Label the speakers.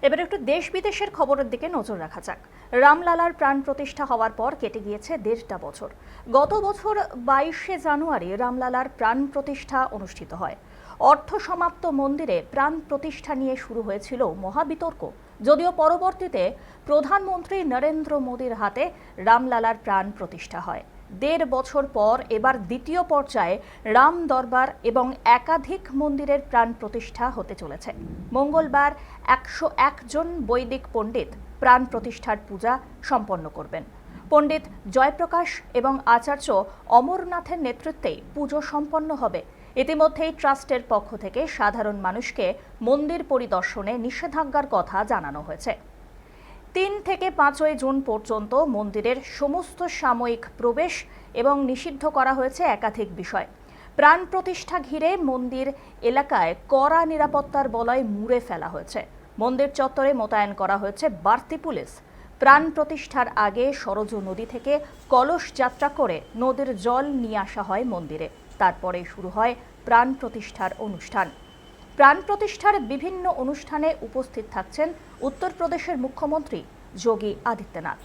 Speaker 1: এবার একটু দেশ বিদেশের খবরের দিকে নজর রাখা যাক। রামলালার প্রাণ প্রতিষ্ঠা হওয়ার পর কেটে গিয়েছে 1.5 বছর। গত বছর 22শে জানুয়ারি রামলালার প্রাণ প্রতিষ্ঠা অনুষ্ঠিত হয়। অর্ধ সমাপ্ত মন্দিরে প্রাণ প্রতিষ্ঠা নিয়ে শুরু হয়েছিল মহাবিতর্ক, যদিও পরবর্তীতে প্রধানমন্ত্রী নরেন্দ্র মোদীর হাতে রামলালার প্রাণ প্রতিষ্ঠা হয়। 1.5 বছর পর এবার দ্বিতীয় পর্যায়ে রাম দরবার এবং একাধিক মন্দিরের প্রাণ প্রতিষ্ঠা হতে চলেছে। মঙ্গলবার 101 জন বৈদিক পণ্ডিত প্রাণ প্রতিষ্ঠার পূজা সম্পন্ন করবেন। পণ্ডিত জয়প্রকাশ এবং আচার্য অমরনাথের নেতৃত্বে পুজো সম্পন্ন হবে। ইতিমধ্যেই ট্রাস্টের পক্ষ থেকে সাধারণ মানুষকে মন্দির পরিদর্শনে নিষেধাজ্ঞার কথা জানানো হয়েছে। 3 থেকে 5 জুন পর্যন্ত মন্দিরের সমস্ত সাময়িক প্রবেশ এবং নিষিদ্ধ করা হয়েছে একাধিক বিষয়। প্রাণ প্রতিষ্ঠা ঘিরে মন্দির এলাকায় কড়া নিরাপত্তার বলয় মুড়ে ফেলা হয়েছে। মন্দির চত্বরে মোতায়েন করা হয়েছে বাড়তি পুলিশ। প্রাণ প্রতিষ্ঠার আগে সরজু নদী থেকে কলস যাত্রা করে নদীর জল নিয়ে আসা হয় মন্দিরে। তারপরে শুরু হয় প্রাণ প্রতিষ্ঠার অনুষ্ঠান। প্রাণ প্রতিষ্ঠার বিভিন্ন অনুষ্ঠানে উপস্থিত থাকছেন উত্তরপ্রদেশের মুখ্যমন্ত্রী যোগী আদিত্যনাথ।